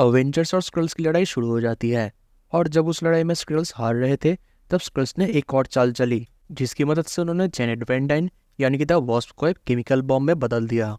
Avengers और squirrels की लड़ाई शुरू हो जाती है। और जब उस लड़ाई में स्क्रल्स हार रहे थे, तब स्क्रल्स ने एक और चाल चली, जिसकी मदद से उन्होंने जेनेट वैन डाइन यानी कि द वॉस्प को एक केमिकल बॉम्ब में बदल दिया।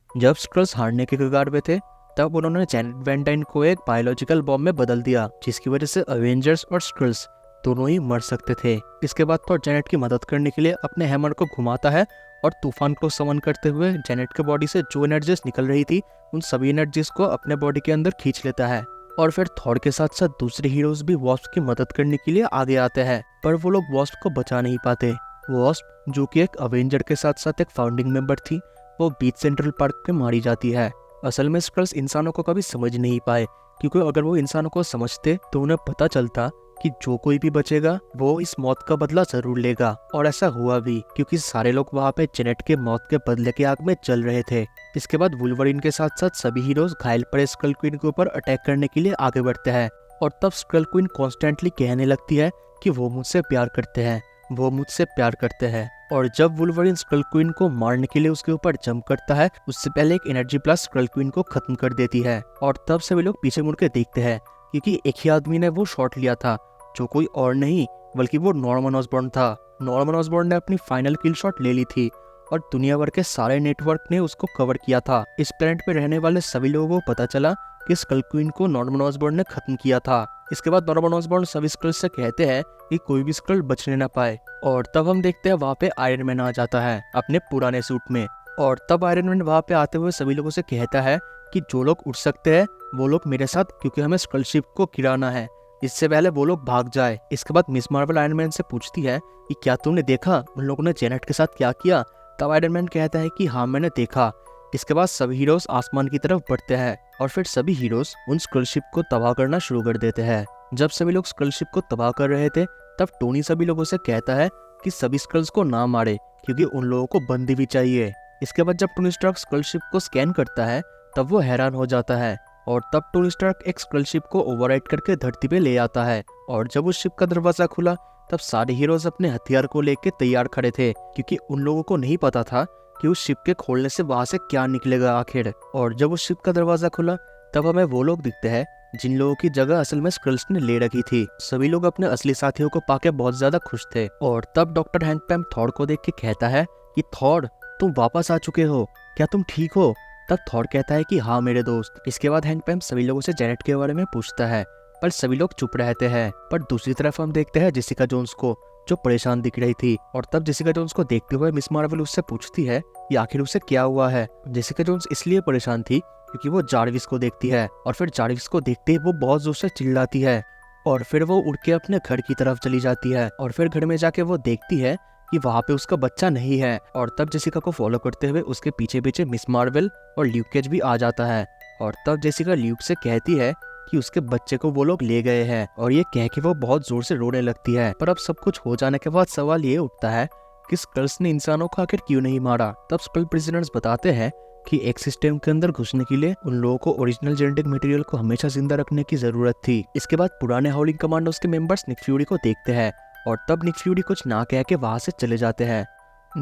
जब स्क्रल्स हारने के कगार पे थे, तब उन्होंने जेनेट वैन डाइन को एक बायोलॉजिकल बॉम्ब में बदल दिया, जिसकी वजह से अवेंजर्स और स्क्रल्स दोनों ही मर सकते थे। इसके बाद तो जेनेट की मदद करने के लिए अपने हैमर को घुमाता है और तूफान को समन करते हुए जेनेट के बॉडी से जो एनर्जीज निकल रही थी, उन सभी एनर्जीज को अपने बॉडी के अंदर खींच लेता है। और फिर थॉर के साथ साथ दूसरे हीरोज भी वॉस्प की मदद करने के लिए आगे आते हैं, पर वो लोग वॉस्प को बचा नहीं पाते। वॉस्प, जो कि एक अवेंजर के साथ साथ एक फाउंडिंग मेंबर थी, वो बीच सेंट्रल पार्क में मारी जाती है। असल में स्क्रल्स इंसानों को कभी समझ नहीं पाए, क्योंकि अगर वो इंसानों को समझते तो उन्हें पता चलता कि जो कोई भी बचेगा वो इस मौत का बदला जरूर लेगा। और ऐसा हुआ भी, क्योंकि सारे लोग वहाँ पे जेनेट के मौत के बदले की आग में जल रहे थे। इसके बाद वुल्वरीन के साथ साथ सभी हीरोज घायल पड़े स्क्रल क्वीन के ऊपर अटैक करने के लिए आगे बढ़ते हैं। और तब स्क्रल क्वीन कॉन्स्टेंटली कहने लगती है कि वो मुझसे प्यार करते हैं, वो मुझसे प्यार करते हैं। और जब वुल्वरीन स्क्रल क्वीन को मारने के लिए उसके ऊपर जंप करता है, उससे पहले एक एनर्जी प्लस स्क्रल क्वीन को खत्म कर देती है। और तब सभी लोग पीछे मुड़ के देखते हैं, क्योंकि एक ही आदमी ने वो शॉट लिया था, जो कोई और नहीं बल्कि वो नॉर्मन ऑसबॉर्न था। नॉर्मन ऑसबॉर्न ने अपनी फाइनल किल शॉट ले ली थी और दुनिया भर के सारे नेटवर्क ने उसको कवर किया था। इस प्लेनेट पे रहने वाले सभी लोगों को पता चला कि स्क्रल क्वीन को नॉर्मन ऑसबॉर्न ने खत्म किया था। इसके बाद नॉर्मन ऑसबॉर्न सभी स्क्रल्स से कहते हैं कि कोई भी स्क्रल बचने ना पाए। और तब हम देखते हैं वहाँ पे आयरन मैन आ जाता है अपने पुराने सूट में। और तब आयरन मैन वहाँ पे आते हुए सभी लोगों से कहता है कि जो लोग उठ सकते हैं वो लोग मेरे साथ, क्योंकि हमें स्क्रल शिप को गिराना है, इससे पहले वो लोग भाग जाए। इसके बाद मिस मार्वल आयरन मैन से पूछती है कि क्या तुमने देखा उन लोगों ने जेनेट के साथ क्या किया। तब आयरन मैन कहता है कि हाँ, मैंने देखा। इसके बाद सभी हीरोज आसमान की तरफ बढ़ते हैं और फिर सभी हीरोज उन स्क्रल शिप को तबाह करना शुरू कर देते हैं। जब सभी लोग स्क्रल शिप को तबाह कर रहे थे, तब टोनी सभी लोगों से कहता है कि सभी स्क्रल्स को ना मारे, क्योंकि उन लोगों को बंदी भी चाहिए। इसके बाद जब टोनी स्टार्क स्क्रल शिप को स्कैन करता है, तब वो हैरान हो जाता है। और तब टोनी स्टार्क एक स्क्रल शिप को ओवरराइड करके धरती पे ले आता है। और जब उस शिप का दरवाजा खुला, तब सारे हीरोज अपने हथियार को लेके तैयार खड़े थे, क्योंकि उन लोगों को नहीं पता था कि उस शिप के खोलने से वहां से क्या निकलेगा आखिर। और जब उस शिप का दरवाजा खुला, तब हमें वो लोग दिखते हैं जिन लोगों की जगह असल में स्क्रल्स ने ले रखी थी। सभी लोग अपने असली साथियों को पाके बहुत ज्यादा खुश थे। और तब डॉक्टर हैंक पैम थॉर को देख के कहता है कि थॉर, तुम वापस आ चुके हो, क्या तुम ठीक हो। तब थॉर कहता है कि हाँ मेरे दोस्त। इसके बाद हैंक पैम सभी लोगों से जेनेट के बारे में पूछता है, पर सभी लोग चुप रहते हैं। पर दूसरी तरफ हम देखते हैं जेसिका जोन्स को, जो परेशान दिख रही थी। और तब जेसिका जोन्स को देखते हुए मिस मार्वल उससे पूछती है कि आखिर उसे क्या हुआ है। जेसिका जोन्स इसलिए परेशान थी क्योंकि वो जार्विस को देखती है, और फिर जार्विस को देखते ही वो बहुत जोर से चिल्लाती है। और फिर वो उड़ के अपने घर की तरफ चली जाती है। और फिर घर में जाके वो देखती है कि वहाँ पे उसका बच्चा नहीं है। और तब जेसिका को फॉलो करते हुए उसके पीछे पीछे मिस मार्वल और ल्यूक केज भी आ जाता है। और तब जेसिका ल्यूक से कहती है कि उसके बच्चे को वो लोग ले गए हैं, और ये कह के वो बहुत जोर से रोने लगती है। पर अब सब कुछ हो जाने के बाद सवाल ये उठता है कि स्क्रल्स ने इंसानों को आखिर क्यों नहीं मारा। तब स्क्रल प्रिजनर्स बताते हैं कि एक सिस्टम के अंदर घुसने के लिए उन लोगों को ओरिजिनल जेनेटिक मटेरियल को हमेशा जिंदा रखने की जरूरत थी। इसके बाद पुराने हाउलिंग कमांडोज के मेंबर्स निक फ्यूरी को देखते हैं, और तब निक फ्यूरी कुछ ना कह के वहां से चले जाते हैं।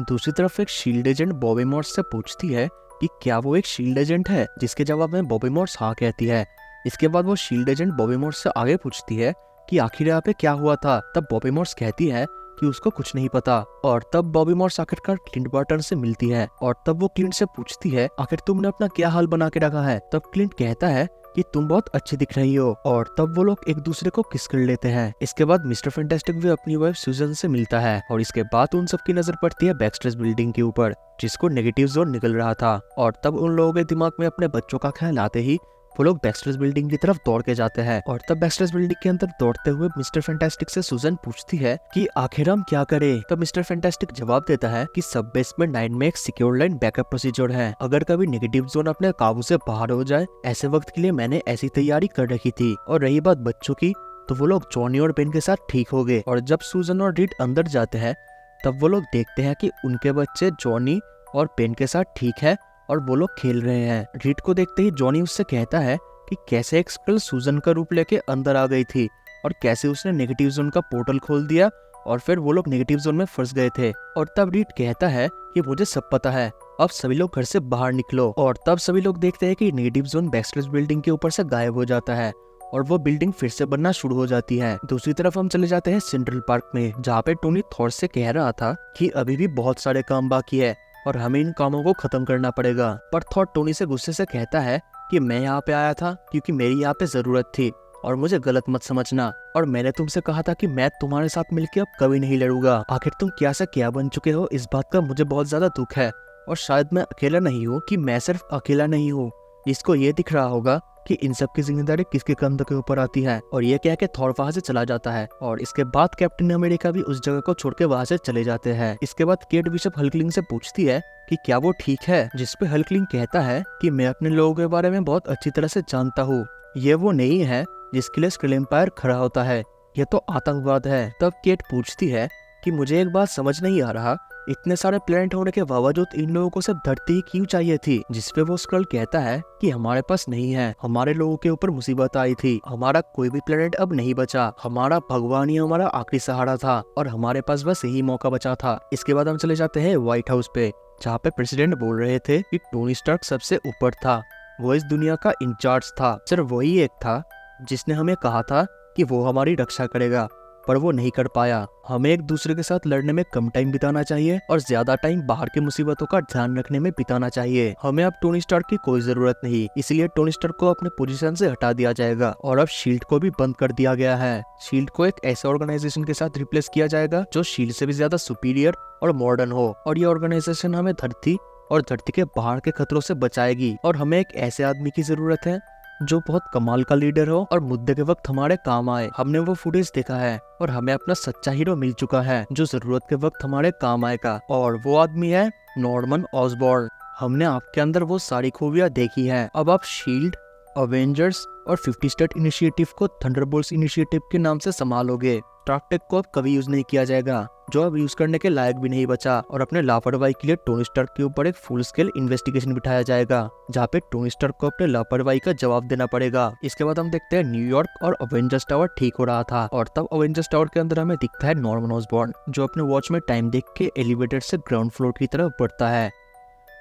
दूसरी तरफ एक शील्ड एजेंट बॉबी मॉर्स से पूछती है कि क्या वो एक शील्ड एजेंट है, जिसके जवाब में बॉबी मॉर्स हाँ कहती है। इसके बाद वो शील्ड एजेंट बॉबी मॉर्स से आगे पूछती है कि आखिर यहाँ पे क्या हुआ था। तब बॉबी मॉर्स कहती है कि उसको कुछ नहीं पता। और तब बॉबी मॉर्स आखिरकार क्लिंट बार्टन से मिलती है, और तब वो क्लिंट से पूछती है आखिर तुमने अपना क्या हाल बना के रखा है। तब क्लिंट कहता है कि तुम बहुत अच्छी दिख रही हो। और तब वो लोग एक दूसरे को किस कर लेते हैं। इसके बाद मिस्टर फैंटास्टिक भी अपनी वाइफ सूजन से मिलता है, और इसके बाद उन सबकी नजर पड़ती है बैक्स्टर्स बिल्डिंग के ऊपर, जिसको नेगेटिव जोन निकल रहा था। और तब उन लोगों के दिमाग में अपने बच्चों का ख्याल आते ही वो लोग बैक्स्टर्स बिल्डिंग की तरफ दौड़ के जाते हैं। और तब बैक्स्टर्स बिल्डिंग के अंदर दौड़ते हुए मिस्टर फैंटास्टिक से सूजन पूछती है कि आखिर हम क्या करें। तब मिस्टर फैंटास्टिक जवाब देता है कि सब बेसमेंट 9 में एक सिक्योर लाइन बैकअप प्रोसीजर है। अगर कभी नेगेटिव जोन अपने काबू से बाहर हो जाए, ऐसे वक्त के लिए मैंने ऐसी तैयारी कर रखी थी। और रही बात बच्चों की, तो वो लोग जॉनी और बेन के साथ ठीक हो गए। और जब सूजन और रीड अंदर जाते हैं, तब वो लोग देखते हैं कि उनके बच्चे जॉनी और बेन के साथ ठीक है, और वो लोग खेल रहे हैं। रीड को देखते ही जॉनी उससे कहता है कि कैसे एक स्क्रल सूजन का रूप लेके अंदर आ गई थी, और कैसे उसने नेगेटिव जोन का पोर्टल खोल दिया और फिर वो लोग नेगेटिव जोन में फंस गए थे। और तब रीड कहता है कि मुझे सब पता है, अब सभी लोग घर से बाहर निकलो। और तब सभी लोग देखते हैं कि नेगेटिव जोन बैक्सलेस बिल्डिंग के ऊपर से गायब हो जाता है और वो बिल्डिंग फिर से बनना शुरू हो जाती है। दूसरी तरफ हम चले जाते हैं सेंट्रल पार्क में, जहाँ पे टोनी थॉर से कह रहा था कि अभी भी बहुत सारे काम बाकी है और हमें इन कामों को खत्म करना पड़ेगा। पर थॉर टोनी से गुस्से से कहता है कि मैं यहाँ पे आया था क्योंकि मेरी यहाँ पे जरूरत थी और मुझे गलत मत समझना, और मैंने तुमसे कहा था कि मैं तुम्हारे साथ मिलकर अब कभी नहीं लड़ूंगा। आखिर तुम क्या से क्या बन चुके हो, इस बात का मुझे बहुत ज्यादा दुख है। और शायद मैं अकेला नहीं हूँ कि मैं सिर्फ अकेला नहीं हूँ, इसको ये दिख रहा होगा कि इन सब की जिम्मेदारी किसके कंधों के ऊपर आती है। और ये कह के थॉर वहां से चला जाता है और इसके बाद कैप्टन अमेरिका भी उस जगह को छोड़ के वहां से चले जाते हैं। इसके बाद केट बिशप हल्कलिंग से पूछती है कि क्या वो ठीक है, जिसपे हल्कलिंग कहता है कि मैं अपने लोगों के बारे में बहुत अच्छी तरह से जानता हूँ, ये वो नहीं है जिसके लिए स्क्रिल एम्पायर खड़ा होता है, ये तो आतंकवाद है। तब केट पूछती है कि मुझे एक बात समझ नहीं आ रहा, इतने सारे प्लेनेट होने के बावजूद इन लोगों को सिर्फ धरती ही क्यों चाहिए थी। जिसपे वो स्क्रल कहता है कि हमारे पास नहीं है, हमारे लोगों के ऊपर मुसीबत आई थी, हमारा कोई भी प्लेनेट अब नहीं बचा, हमारा भगवान ही हमारा आखिरी सहारा था और हमारे पास बस यही मौका बचा था। इसके बाद हम चले जाते हैं व्हाइट हाउस पे, जहाँ पे प्रेसिडेंट बोल रहे थे कि टोनी स्टार्क सबसे ऊपर था, वो इस दुनिया का इंचार्ज था, सिर्फ वही एक था जिसने हमें कहा था कि वो हमारी रक्षा करेगा, पर वो नहीं कर पाया। हमें एक दूसरे के साथ लड़ने में कम टाइम बिताना चाहिए और ज्यादा टाइम बाहर की मुसीबतों का ध्यान रखने में बिताना चाहिए। हमें अब टोनी स्टार्क की कोई जरूरत नहीं, इसलिए टोनी स्टार्क को अपने पोजीशन से हटा दिया जाएगा और अब शील्ड को भी बंद कर दिया गया है। शील्ड को एक ऐसे ऑर्गेनाइजेशन के साथ रिप्लेस किया जाएगा जो शील्ड से भी ज्यादा सुपीरियर और मॉडर्न हो, और ये ऑर्गेनाइजेशन हमें धरती और धरती के बाहर के खतरों से बचाएगी। और हमें एक ऐसे आदमी की जरूरत है जो बहुत कमाल का लीडर हो और मुद्दे के वक्त हमारे काम आए। हमने वो फुटेज देखा है और हमें अपना सच्चा हीरो मिल चुका है जो जरूरत के वक्त हमारे काम आएगा, और वो आदमी है नॉर्मन ऑसबॉर्न। हमने आपके अंदर वो सारी खूबियां देखी हैं। अब आप शील्ड, अवेंजर्स और 50 स्टेट इनिशिएटिव को थंडरबोल्ट्स इनिशिएटिव के नाम से संभालोगे। स्टार्क टेक को अब कभी यूज नहीं किया जाएगा, जो अब यूज करने के लायक भी नहीं बचा, और अपने लापरवाही के लिए टोनी स्टार्क के ऊपर एक फुल स्केल इन्वेस्टिगेशन बिठाया जाएगा, जहाँ पे टोनी स्टार्क को अपने लापरवाही का जवाब देना पड़ेगा। इसके बाद हम देखते हैं न्यूयॉर्क और अवेंजर्स टावर ठीक हो रहा था, और तब अवेंजर्स टावर के अंदर हमें दिखता है नॉर्मन ऑसबॉर्न, जो अपने वॉच में टाइम देख के एलिवेटर से ग्राउंड फ्लोर की तरफ बढ़ता है,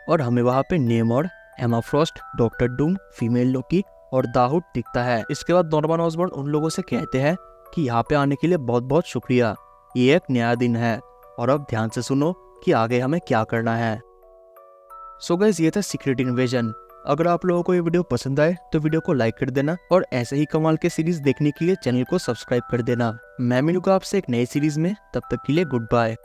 और हमें वहाँ पे नेमोर, एमा फ्रॉस्ट, डॉक्टर डूम, फीमेल लोकी और दाहुड दिखता है। इसके बाद नॉर्मन ऑसबॉर्न उन लोगों से कहते हैं कि यहाँ पे आने के लिए बहुत बहुत शुक्रिया, ये एक नया दिन है और अब ध्यान से सुनो कि आगे हमें क्या करना है। सो गाइस, ये था सीक्रेट इन्वेजन। अगर आप लोगों को ये वीडियो पसंद आए तो वीडियो को लाइक कर देना और ऐसे ही कमाल के सीरीज देखने के लिए चैनल को सब्सक्राइब कर देना। मैं मिलूंगा आपसे एक नई सीरीज में, तब तक के लिए गुड बाय।